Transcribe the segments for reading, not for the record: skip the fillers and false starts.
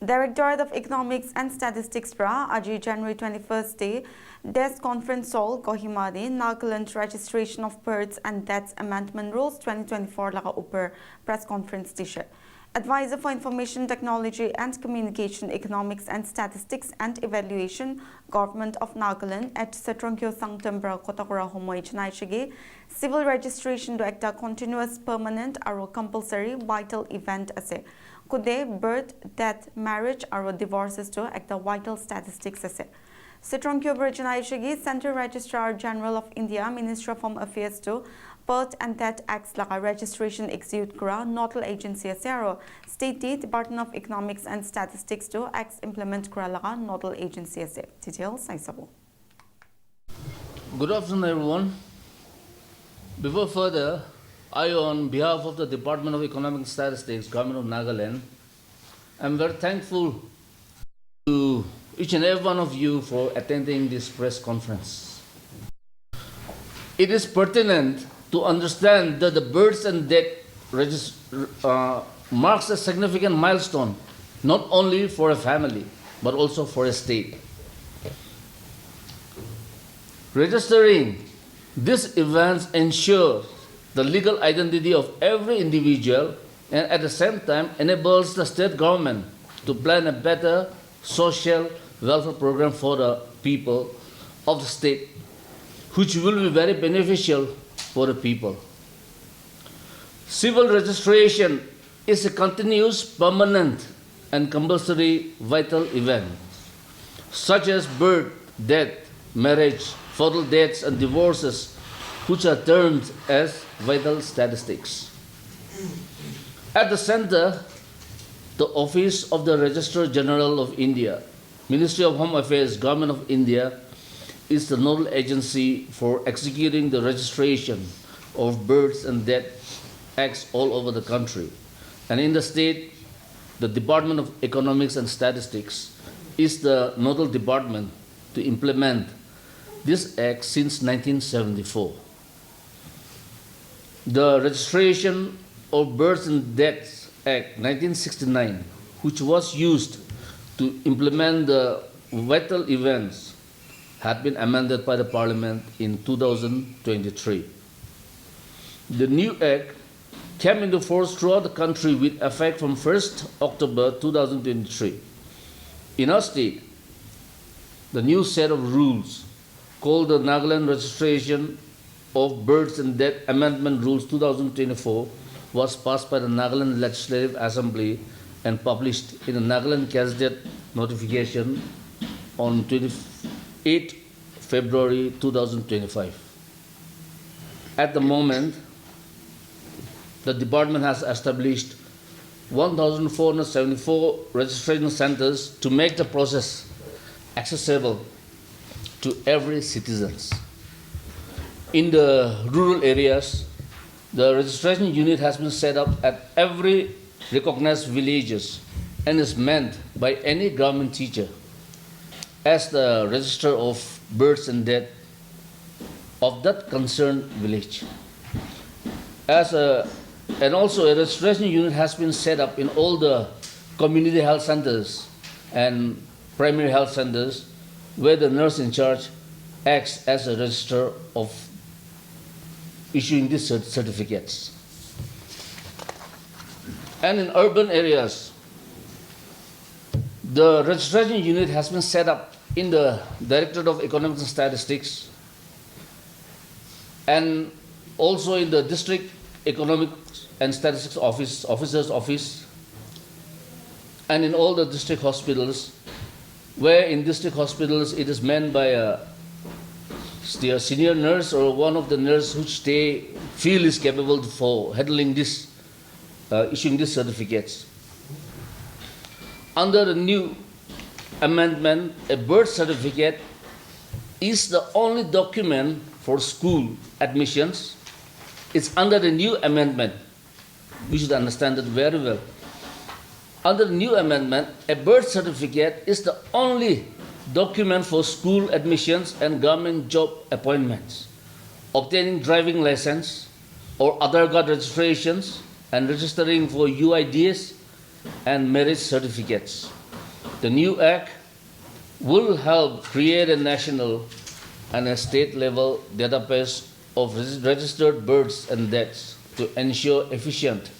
Directorate of Economics and Statistics pra aji January 21st day desk conference hall Kohima de Nagaland registration of births and deaths amendment rules 2024 laga upper press conference tisha. Advisor for Information Technology and Communication Economics and Statistics and Evaluation Government of Nagaland at Setronkyo Sangtambra Kotakura Homoi Chanaishige civil registration to ekta continuous permanent aro compulsory vital event ase. Kude birth, death, marriage aro divorces to ekta vital statistics ase. Setronkyo Chanaishige Center Registrar General of India Minister of Home Affairs to Birth and Death Acts laga registration execute kura nodal agency ase State Department of Economics and Statistics to acts implement kura laga nodal agency ase. Details aisabo. Good afternoon, everyone. Before further, I, on behalf of the Department of Economic and Statistics, Government of Nagaland, am very thankful to each and every one of you for attending this press conference. It is pertinent to understand that the births and death marks a significant milestone, not only for a family, but also for a state. Registering these events ensures the legal identity of every individual and at the same time enables the state government to plan a better social welfare program for the people of the state, which will be very beneficial for the people. Civil registration is a continuous, permanent and compulsory vital event, such as birth, death, marriage, fatal deaths and divorces, which are termed as vital statistics. At the center, the Office of the Registrar General of India, Ministry of Home Affairs, Government of India, is the nodal agency for executing the registration of births and death acts all over the country. And in the state, the Department of Economics and Statistics is the nodal department to implement this act since 1974. The Registration of Births and Deaths Act 1969, which was used to implement the vital events, had been amended by the Parliament in 2023. The new Act came into force throughout the country with effect from 1st October 2023. In our state, the new set of rules called the Nagaland Registration of Births and Death Amendment Rules 2024 was passed by the Nagaland Legislative Assembly and published in the Nagaland Gazette notification on 8 February 2025. At the moment, the department has established 1,474 registration centers to make the process accessible to every citizen. In the rural areas, the registration unit has been set up at every recognized villages and is manned by any government teacher as the register of births and death of that concerned village. And also a registration unit has been set up in all the community health centers and primary health centers where the nurse in charge acts as a registrar of issuing these certificates. And in urban areas, the registration unit has been set up in the Directorate of Economics and Statistics and also in the District Economics and Statistics Officer's Office and in all the district hospitals, where in district hospitals it is manned by a senior nurse or one of the nurses which they feel is capable for handling this, issuing these certificates. Under the new amendment, a birth certificate is the only document for school admissions. It's under the new amendment. We should understand it very well. Under the new amendment, a birth certificate is the only document for school admissions and government job appointments, obtaining driving license or Aadhaar card registrations and registering for UIDs and marriage certificates. The new Act will help create a national and a state level database of registered births and deaths to ensure efficient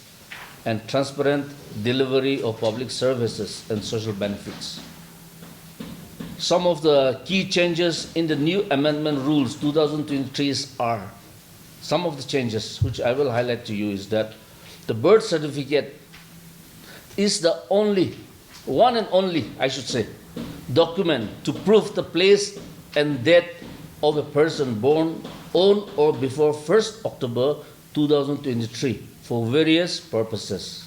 and transparent delivery of public services and social benefits. Some of the key changes in the new amendment rules 2023 are some of the changes which I will highlight to you is that the birth certificate is the only, one and only, I should say, document to prove the place and death of a person born on or before 1st October 2023 for various purposes.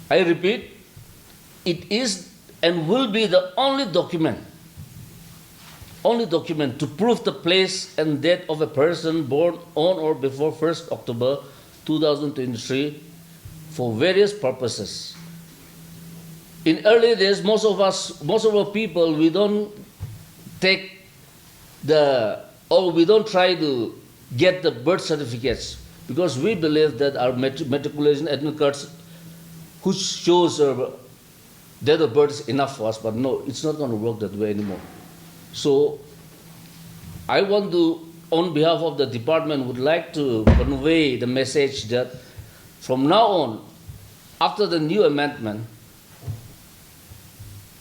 I repeat, it is and will be the only document to prove the place and death of a person born on or before 1st October 2023 for various purposes. In early days, most of our people, we don't try to get the birth certificates because we believe that our matriculation admit cards, which shows date of birth, is enough for us. But no, it's not going to work that way anymore. So I want to, on behalf of the department, would like to convey the message that from now on, after the new amendment,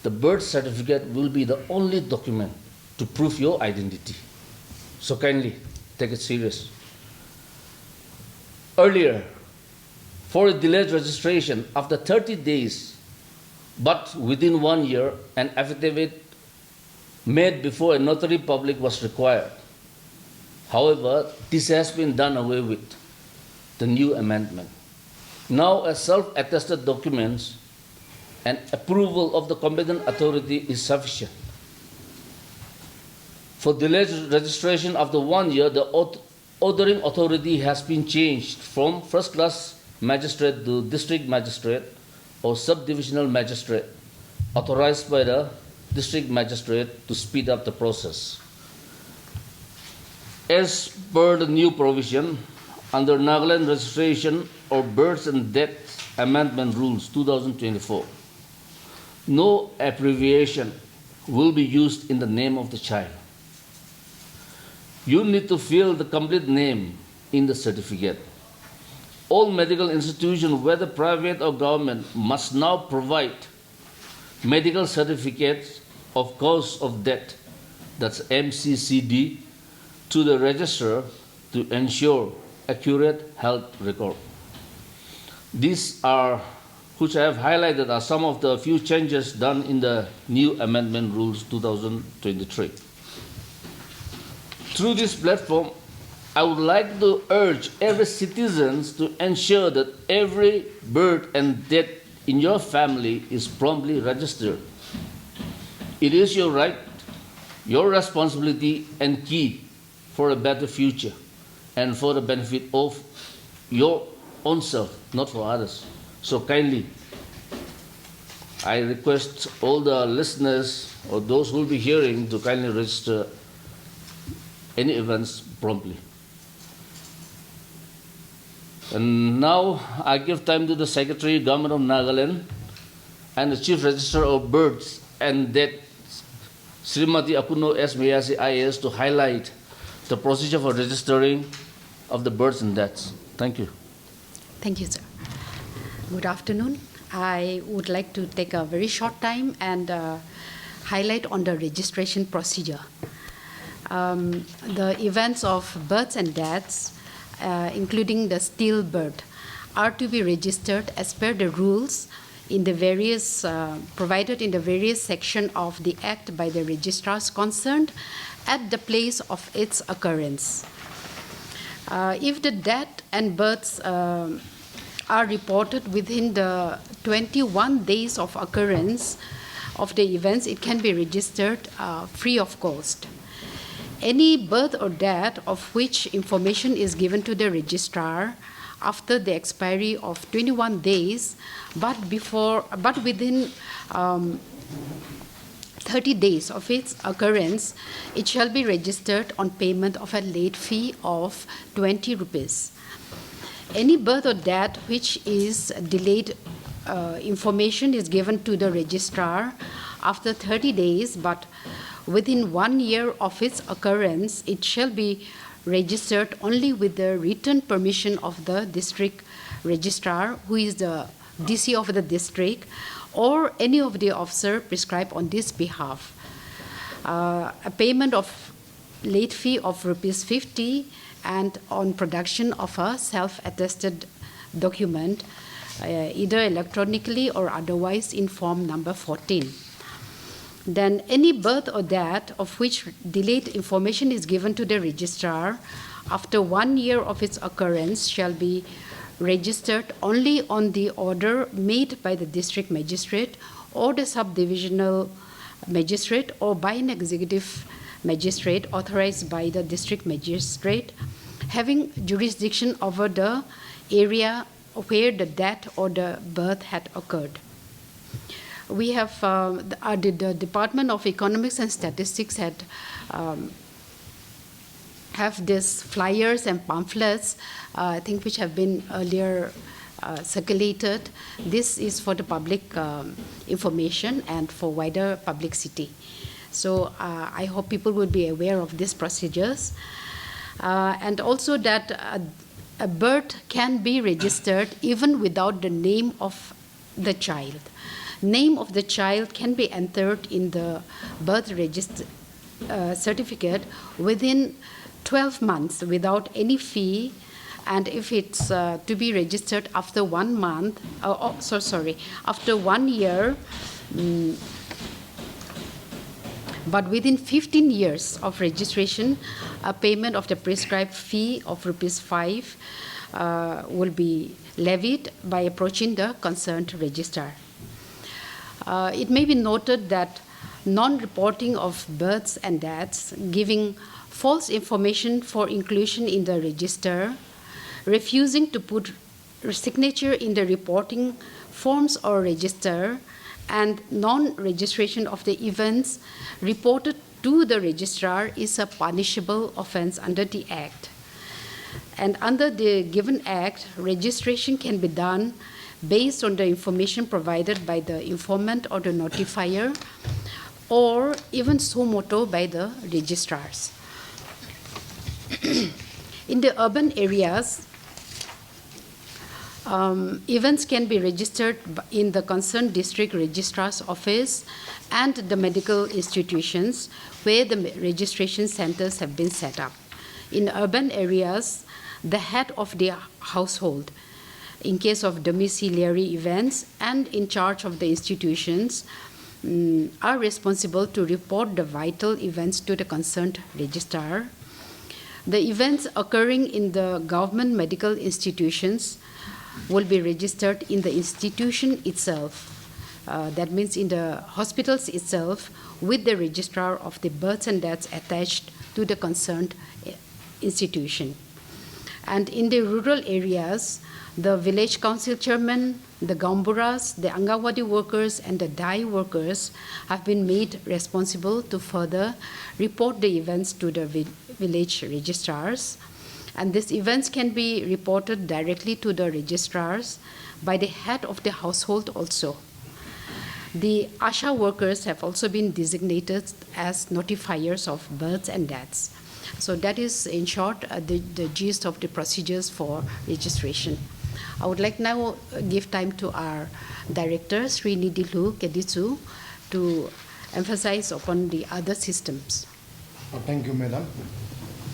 the birth certificate will be the only document to prove your identity. So kindly take it serious. Earlier, for a delayed registration after 30 days, but within 1 year, an affidavit made before a notary public was required. However, this has been done away with, the new amendment. Now, a self-attested document and approval of the competent authority is sufficient. For delayed registration after 1 year, the ordering authority has been changed from first-class magistrate to district magistrate or subdivisional magistrate, authorized by the district magistrate to speed up the process. As per the new provision, under Nagaland Registration or Births and Deaths Amendment Rules 2024, no abbreviation will be used in the name of the child. You need to fill the complete name in the certificate. All medical institutions, whether private or government, must now provide medical certificates of cause of death, that's MCCD, to the registrar to ensure accurate health record. These are, which I have highlighted, are some of the few changes done in the new amendment rules 2023. Through this platform, I would like to urge every citizen to ensure that every birth and death in your family is promptly registered. It is your right, your responsibility, and key for a better future and for the benefit of your own self, not for others. So kindly, I request all the listeners or those who will be hearing to kindly register any events promptly. And now I give time to the Secretary, Government of Nagaland, and the Chief Registrar of Births and Deaths, Srimati Akuno S. Miyasi IAS, to highlight the procedure for registering of the births and deaths. Thank you. Thank you, sir. Good afternoon. I would like to take a very short time and highlight on the registration procedure. The events of births and deaths, including the stillbirth, are to be registered as per the rules in the various provided in the various section of the Act by the registrars concerned at the place of its occurrence. If the death and births are reported within the 21 days of occurrence of the events, it can be registered free of cost. Any birth or death of which information is given to the registrar after the expiry of 21 days, but within 30 days of its occurrence, it shall be registered on payment of a late fee of 20 rupees. Any birth or death which is delayed information is given to the registrar after 30 days, but within 1 year of its occurrence, it shall be registered only with the written permission of the district registrar, who is the DC of the district, or any of the officer prescribed on this behalf. A payment of late fee of ₹50 and on production of a self-attested document, either electronically or otherwise in form number 14. Then any birth or death of which delayed information is given to the registrar after 1 year of its occurrence shall be registered only on the order made by the district magistrate or the subdivisional magistrate or by an executive magistrate authorized by the district magistrate having jurisdiction over the area where the death or the birth had occurred. We have, the Department of Economics and Statistics had have these flyers and pamphlets, I think, which have been earlier circulated. This is for the public information and for wider publicity. So I hope people would be aware of these procedures. And also that a birth can be registered even without the name of the child. Name of the child can be entered in the birth certificate within 12 months without any fee, and if it's to be registered after 1 month, after 1 year, but within 15 years of registration, a payment of the prescribed fee of ₹5 will be levied by approaching the concerned registrar. It may be noted that non-reporting of births and deaths, giving false information for inclusion in the register, refusing to put signature in the reporting forms or register, and non-registration of the events reported to the registrar is a punishable offense under the Act. And under the given Act, registration can be done based on the information provided by the informant or the notifier, or even suo motu by the registrars. In the urban areas, events can be registered in the concerned district registrar's office and the medical institutions where the registration centers have been set up. In urban areas, the head of the household, in case of domiciliary events and in charge of the institutions, are responsible to report the vital events to the concerned registrar. The events occurring in the government medical institutions will be registered in the institution itself. That means in the hospitals itself, with the registrar of the births and deaths attached to the concerned institution. And in the rural areas, the village council chairman, the gamburas, the Angawadi workers, and the dai workers have been made responsible to further report the events to the village registrars. And these events can be reported directly to the registrars by the head of the household also. The ASHA workers have also been designated as notifiers of births and deaths. So that is, in short, the gist of the procedures for registration. I would like now give time to our director, Sri Nidilu Keditsu, to emphasize upon the other systems. Thank you, Madam.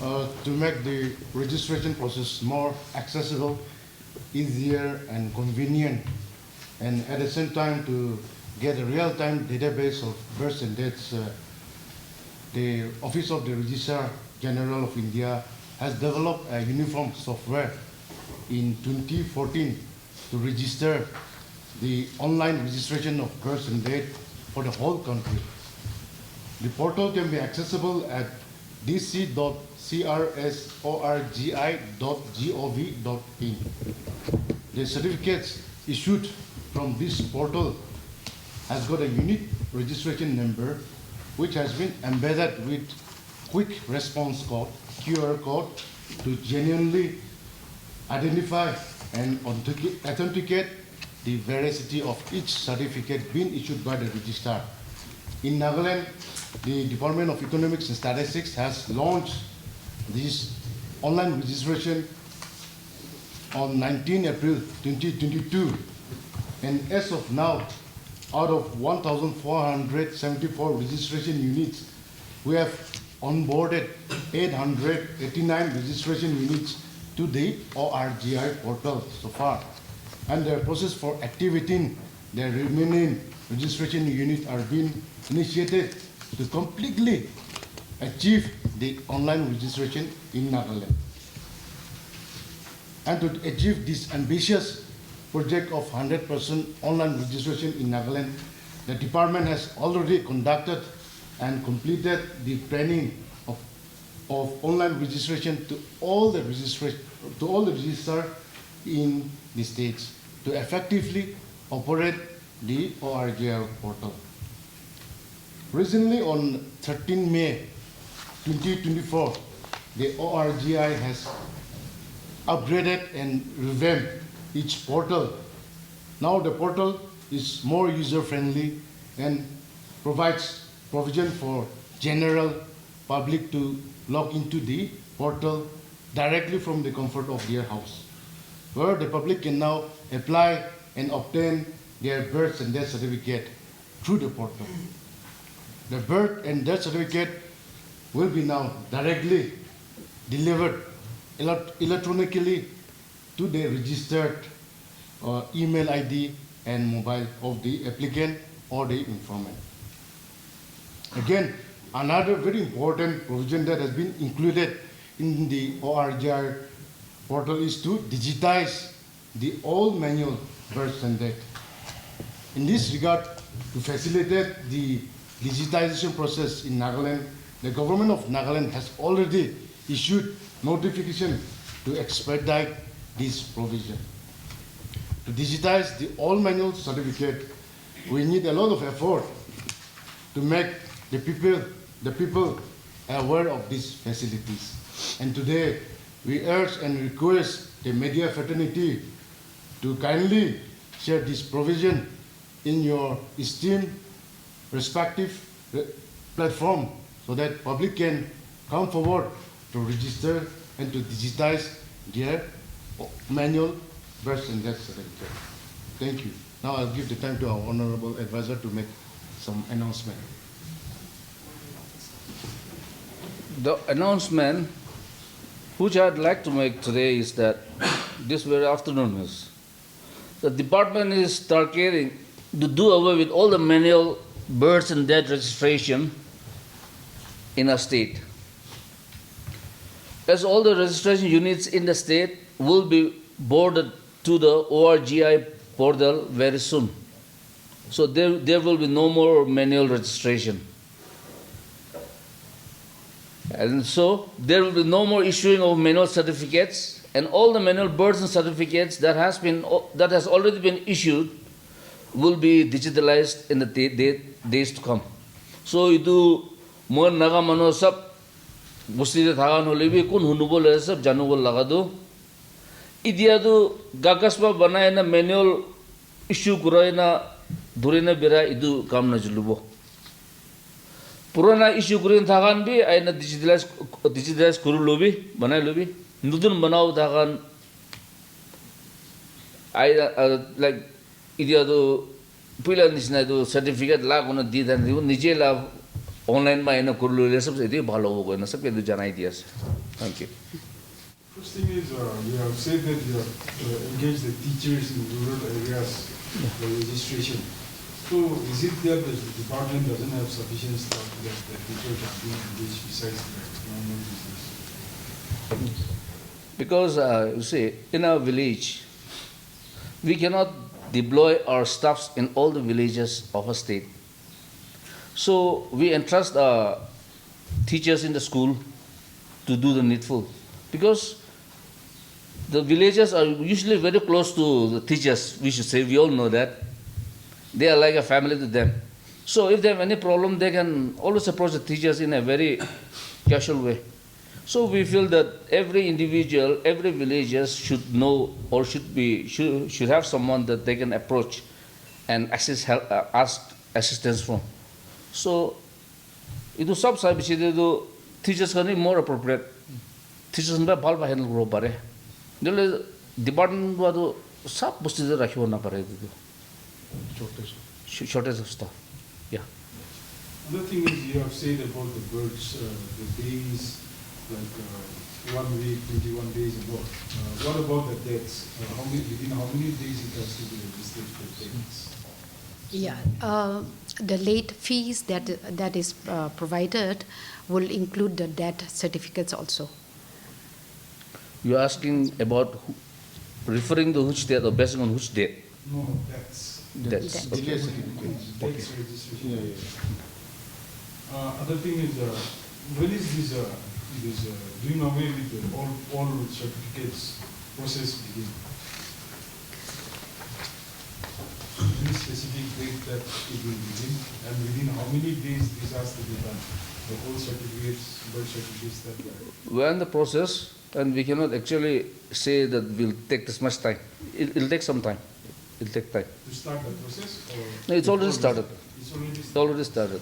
To make the registration process more accessible, easier, and convenient, and at the same time to get a real-time database of births and deaths, the Office of the Registrar General of India has developed a uniform software in 2014 to register the online registration of births and deaths for the whole country. The portal can be accessible at dc.crsorgi.gov.in. The certificates issued from this portal has got a unique registration number which has been embedded with quick response code, QR code, to genuinely identify and authenticate the veracity of each certificate being issued by the registrar. In Nagaland, the Department of Economics and Statistics has launched this online registration on 19 April 2022. And as of now, out of 1,474 registration units, we have onboarded 889 registration units to the ORGI portal so far. And the process for activating the remaining registration units are being initiated to completely achieve the online registration in Nagaland. And to achieve this ambitious project of 100% online registration in Nagaland, the department has already conducted and completed the training of online registration to all the registrars in the states to effectively operate the ORGI portal. Recently, on 13 May 2024, the ORGI has upgraded and revamped each portal. Now the portal is more user-friendly and provides provision for general public to log into the portal directly from the comfort of their house, where the public can now apply and obtain their birth and death certificate through the portal. The birth and death certificate will be now directly delivered electronically to the registered email ID and mobile of the applicant or the informant. Again, another very important provision that has been included in the ORGI portal is to digitize the old manual birth and death. In this regard, to facilitate the digitization process in Nagaland, the government of Nagaland has already issued notification to expedite this provision. To digitize the all manual certificate, we need a lot of effort to make the people aware of these facilities. And today, we urge and request the media fraternity to kindly share this provision in your esteemed respective platform so that public can come forward to register and to digitize their manual birth and death certificate. Thank you. Now I'll give the time to our honorable advisor to make some announcement. The announcement which I'd like to make today is that this very afternoon is the department is targeting to do away with all the manual birth and death registration in a state. As all the registration units in the state will be boarded to the ORGI portal very soon. So there will be no more manual registration. And so there will be no more issuing of manual certificates, and all the manual birth and certificates that has already been issued will be digitalized in the days to come. So idu mo naga mano sab buside thagan holibi kun hunubol sab janubol lagadu idiadu gagasba banaina manual issue kuraina durina bira idu kam na julubo purana issue kurin thagan bi aina digitalize kuru lobi banai lobi nudun banao thagan like idiadu pila nisna do certificate la kono di dan nije la online ma ena kurlu le sab idi bhalo hogo na sab ke do janai diya. Thank you. First thing is, you have said that you have engaged the teachers in rural areas for registration. So is it that the department doesn't have sufficient staff that the teachers are being engaged besides the normal business? Because you see, in our village, we cannot deploy our staffs in all the villages of a state. So we entrust teachers in the school to do the needful. Because the villages are usually very close to the teachers, we should say, we all know that. They are like a family to them. So if they have any problem, they can always approach the teachers in a very casual way. So we feel that every individual, every villager should know or should have someone that they can approach and ask assistance from. So itu sab sa bishi do teachers kani more appropriate. Teachers ba bal ba handle gro pare. Dile department ba do sab busti de rakhibo na pare do. Shortage of stuff. Yeah. Another thing is you have said about the birds, the days, like 1 week, 21 days and more. What about the deaths? Within how many days it has to be registered for deaths? Yeah, the late fees that is provided will include the death certificates also. You are asking about referring to which date or based on which date? No, deaths. That's Delay certificates. Deaths registration. Yeah. Other thing is, when is this doing away with all certificates process begin? Any specific date that it will begin, and within how many days this has to be done? The whole certificates, birth certificates that were. We are in the process, and we cannot actually say that we'll take this much time. It'll take some time. It'll take time. To start the process, or No, it's already started. it's already It's already started.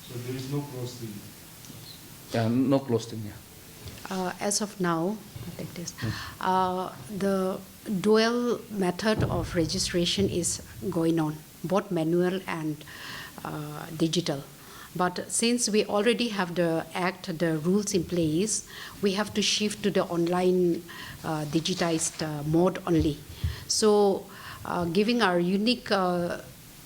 So there is no close to Yeah, no closing. Yeah. As of now, like this, the dual method of registration is going on, both manual and digital. But since we already have the act, the rules in place, we have to shift to the online digitized mode only. So, giving our unique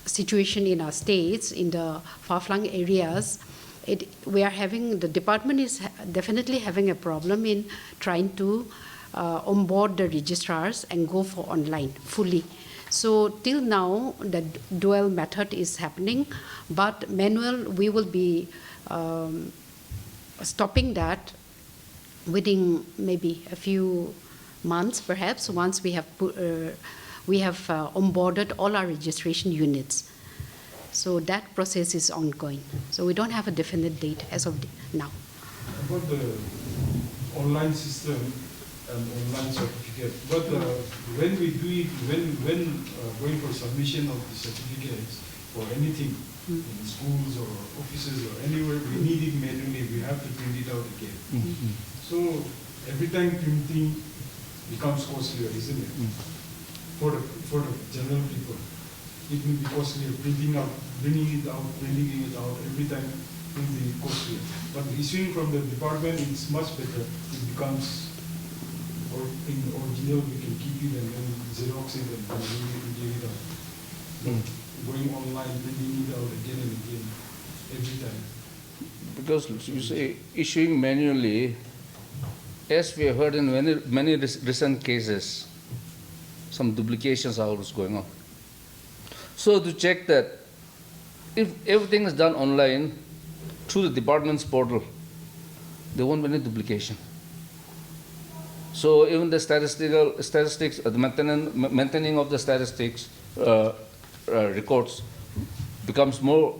situation in our states, in the far-flung areas, the department is definitely having a problem in trying to onboard the registrars and go for online fully. So till now, the dual method is happening, but manual, we will be stopping that within maybe a few months, perhaps, once we have onboarded all our registration units. So that process is ongoing. So we don't have a definite date as of now. about the online system and online certificate. But when we do it, when going for submission of the certificates for anything in schools or offices or anywhere, we need it manually. We have to print it out again. So every time printing becomes costlier, isn't it? For the general people, it will be costlier printing out, bringing it out, every time printing it costlier. But issuing from the department, it's much better. It becomes, or in original, we can keep it and then Xerox it and give it out. But going online, printing it out again and again, every time. Because you say issuing manually, as we have heard in many recent cases, some duplications are always going on. So to check that, if everything is done online through the department's portal, there won't be any duplication. So even the statistics, the maintaining of the statistics records becomes more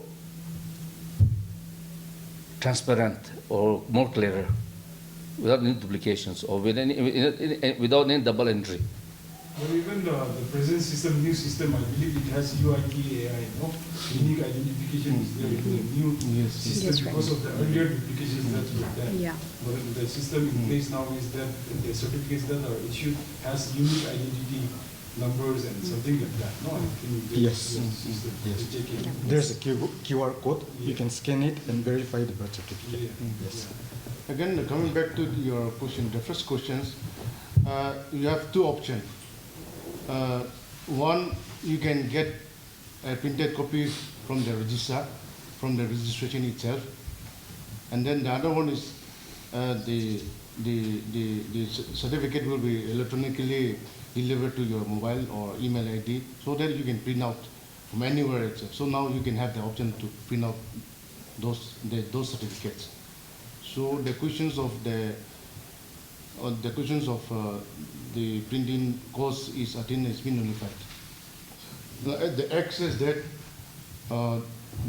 transparent or more clearer, without any duplications or without any double entry. But even the present system, new system, I believe it has UID AI, no? Unique identification is there in the new system Yes, right. because of the earlier duplications that were there. Yeah. But the system in place now is that the certificates that are issued has unique identity numbers and something like that. No, I think the Yes. system Yes. to check it. There's a QR code. You Yeah. can scan it and verify the birth certificate. Yeah. Yes. Again, coming back to your question, the first questions, you have two options. One, you can get a printed copy from the registrar, from the registration itself, and then the other one is the certificate will be electronically delivered to your mobile or email ID, so that you can print out from anywhere itself. So now you can have the option to print out those certificates. So the questions of the printing cost is, I think, has been notified. The access that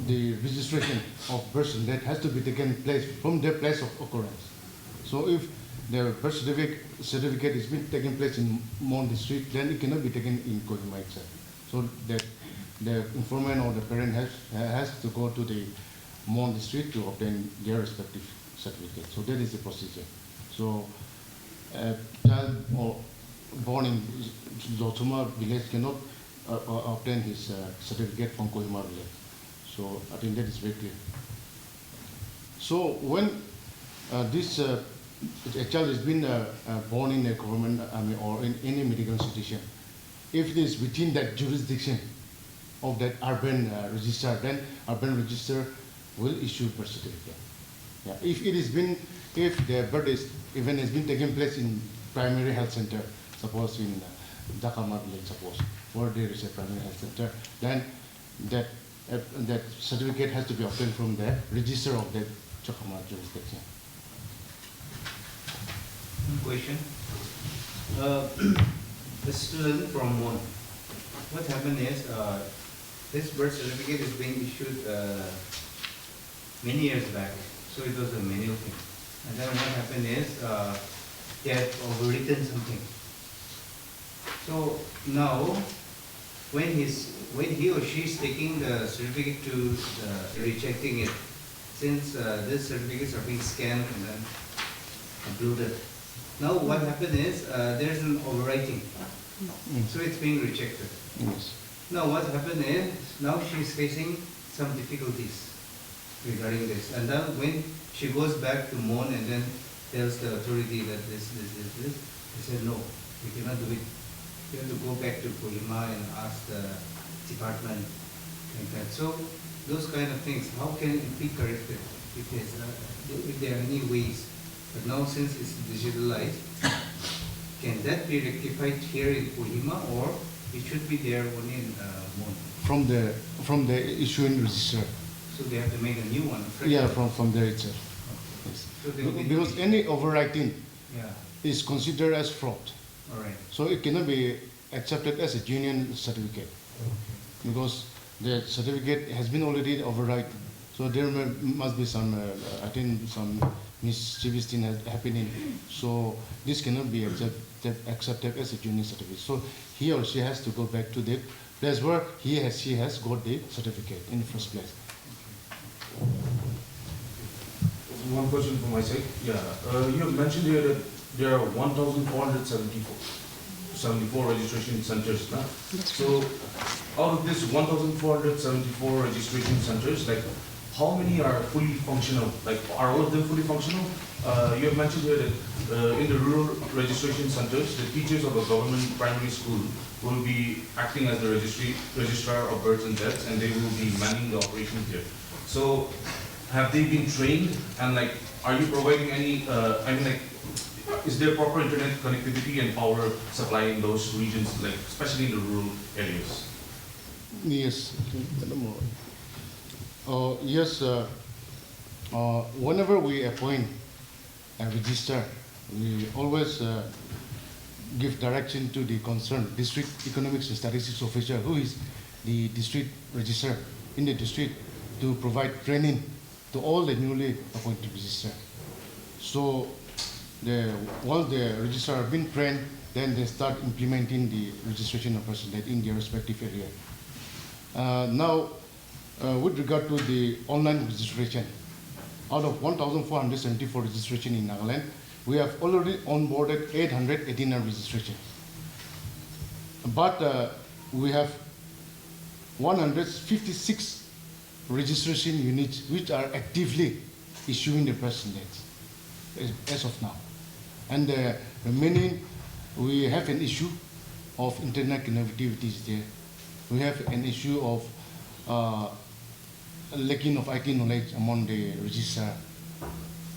the registration of person that has to be taken place from their place of occurrence. So if the birth certificate is been taking place in Mon district, then it cannot be taken in Kohima itself. So that the informant or the parent has to go to the Mon district to obtain their respective certificate. So that is the procedure. So a child or born in Zotuma village cannot obtain his certificate from Kohima village. So I think that is very clear. So when this a child has been born in a government or in any medical institution, if it is within that jurisdiction of that urban register, then urban register will issue birth certificate. Yeah. If the birth event has been taking place in primary health center, suppose in Dakama village, suppose, where there is a primary health center, then that certificate has to be obtained from the register of that Chakama jurisdiction. Question. The student from Mon, what happened is this birth certificate is being issued many years back, so it was a manual thing. And then what happened is he had overwritten something. So now, when he or she is taking the certificate to rechecking it, since these certificates are being scanned and then uploaded. Now what happened is there's an overwriting, so it's being rejected. Yes. Now what happened is now she's facing some difficulties regarding this, and then when she goes back to Mon and then tells the authority that this, they said no, we cannot do it. You have to go back to Kohima and ask the department like that. So those kind of things, how can it be corrected if there are any ways? But now since it's digitalized, can that be rectified here in Kohima, or it should be there only in Mon? From the issuing register. So they have to make a new one. Fresh. Yeah, from there itself. Okay. Yes. So there will be Because any overwriting yeah. is considered as fraud. All right. So it cannot be accepted as a genuine certificate. Because the certificate has been already overwritten. So there must be some, I think some mischievous thing happening. So this cannot be accepted as a genuine certificate. So he or she has to go back to the place where she has got the certificate in the first place. One question from my side. Yeah, you have mentioned here that there are 1,474 registration centers now. So out of this 1,474 registration centers, like how many are fully functional? Like are all of them fully functional? You have mentioned here that in the rural registration centers, the teachers of a government primary school will be acting as the registrar of births and deaths, and they will be manning the operations here. So have they been trained, and like, are you providing any, is there proper internet connectivity and power supply in those regions, like especially in the rural areas? Yes. Yes. Whenever we appoint a register, we always give direction to the concerned district economics and statistics officer, who is the district registrar in the district, to provide training to all the newly appointed registrar. So once the registrar have been trained, then they start implementing the registration of personnel in their respective area. Now, with regard to the online registration, out of 1,474 registration in Nagaland, we have already onboarded 889 registration. But we have 156 registration units which are actively issuing the personnel as of now. And the remaining, we have an issue of internet connectivity there. We have an issue of lacking of IT knowledge among the registrar.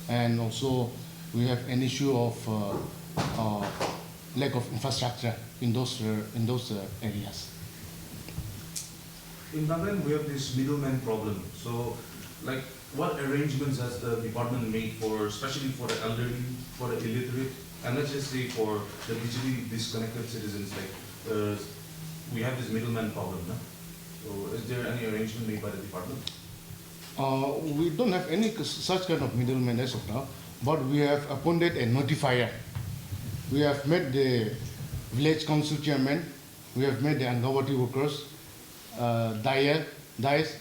And also we have an issue of lack of infrastructure in those areas. In Nagaland, we have this middleman problem. So, like, what arrangements has the department made for, especially for the elderly, for the illiterate, and let's just say for the digitally disconnected citizens? Like, we have this middleman problem, no? So, is there any arrangement made by the department? We don't have any such kind of middleman as of now, but we have appointed a notifier. We have made the village council chairman, we have made the Angawati workers, DICE,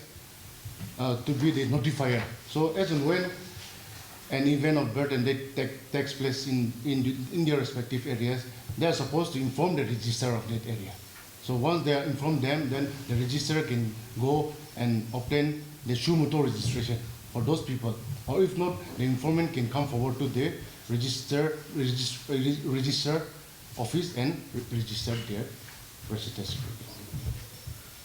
to be the notifier. So as and when an event of birth and death takes place in their respective areas, they are supposed to inform the registrar of that area. So once they are informed them, then the registrar can go and obtain the Shumoto registration for those people. Or if not, the informant can come forward to the register office and register their residence.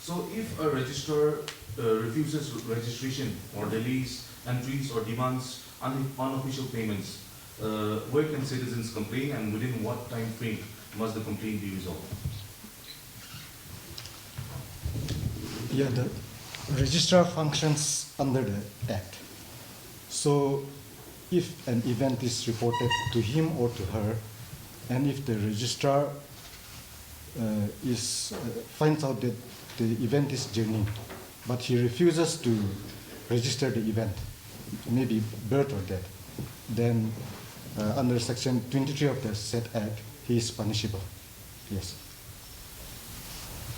So if a registrar refuses registration or delays entries or demands unofficial payments, where can citizens complain and within what time frame must the complaint be resolved? Yeah, the registrar functions under the Act. So if an event is reported to him or to her, and if the registrar finds out that the event is genuine, but he refuses to register the event, maybe birth or death, then under Section 23 of the said Act, he is punishable. Yes.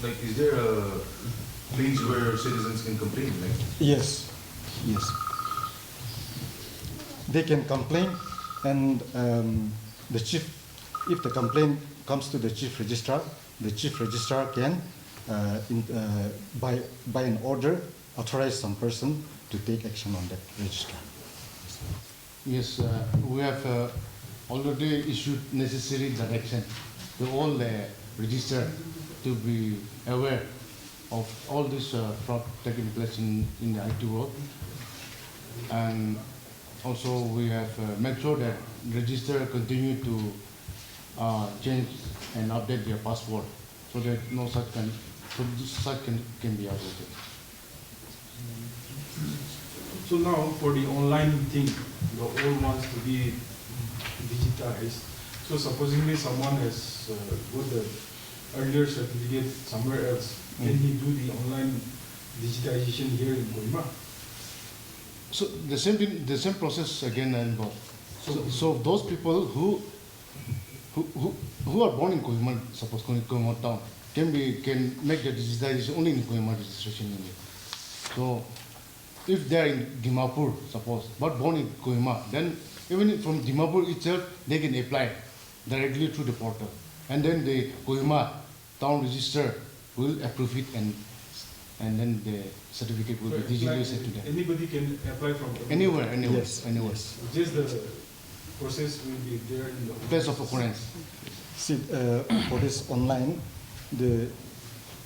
Like, is there a place where citizens can complain? Like, Yes, yes. They can complain, and if the complaint comes to the chief registrar can, by an order, authorize some person to take action on that registrar. Yes, we have already issued necessary direction to all the register to be aware of all this fraud taking place in the IT world. And also we have made sure that register continue to change and update their password so that no such can be avoided. So now for the online thing, the old ones to be digitized. So supposingly someone has got the earlier certificate somewhere else, can he do the online digitization here in Kohima? So the same process again involved. So those people who are born in Kohima, suppose Kohima town, can make the digitization only in Kohima registration unit. So if they are in Dimapur, suppose, but born in Kohima, then even from Dimapur itself, they can apply directly through the portal. And then the Kohima town register will approve it, and then the certificate will be digitally sent to them. Anybody can apply from Anywhere. Yes. Anywhere. Yes. Just the process will be there in the Place of occurrence. See, for this online, the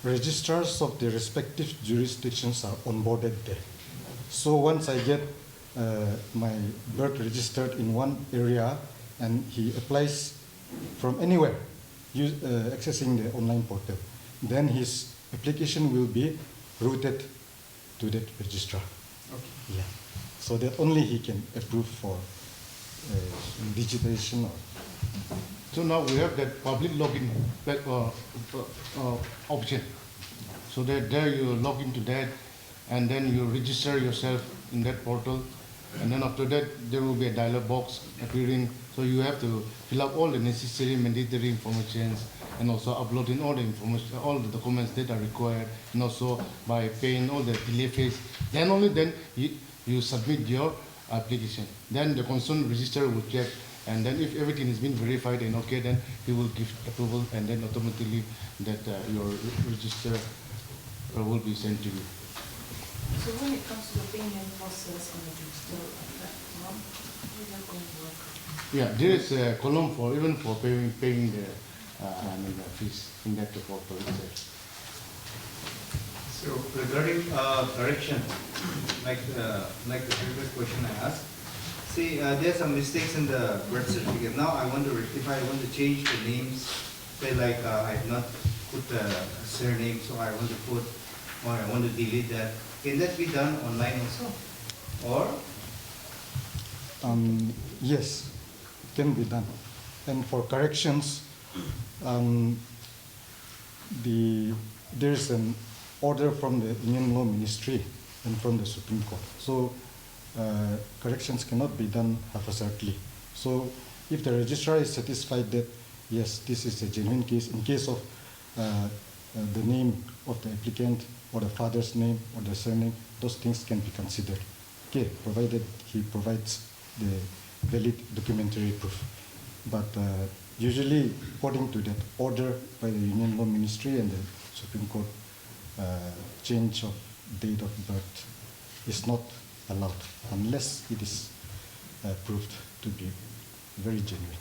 registrars of the respective jurisdictions are onboarded there. So once I get my birth registered in one area and he applies from anywhere, accessing the online portal, then his application will be routed to that registrar. Okay. Yeah. So that only he can approve for digitization. So now we have that public login option. So that there you log into that, and then you register yourself in that portal, and then after that there will be a dialog box appearing. So you have to fill up all the necessary mandatory information, and also uploading all the information, all the documents that are required, and also by paying all the delay fees. Then only then you submit your application. Then the concerned registrar will check, and then if everything has been verified and okay, then he will give approval, and then automatically that your register will be sent to you. So when it comes to the payment process on the digital platform, how is that going to work? Yeah, there is a column for even for paying the fees in that portal itself. So regarding correction, like the previous question I asked, see, there are some mistakes in the birth certificate. Now I want to, if I want to change the names, say like I have not put a surname, so I want to put, or I want to delete that. Can that be done online also? Or? Yes, it can be done. And for corrections, there's an order from the Indian Law Ministry and from the Supreme Court. So corrections cannot be done haphazardly. So if the registrar is satisfied that, yes, this is a genuine case, in case of the name of the applicant or the father's name or the surname, those things can be considered. Okay, provided he provides the valid documentary proof. But usually, according to that order by the Union Law Ministry and the Supreme Court, change of date of birth is not allowed unless it is proved to be very genuine.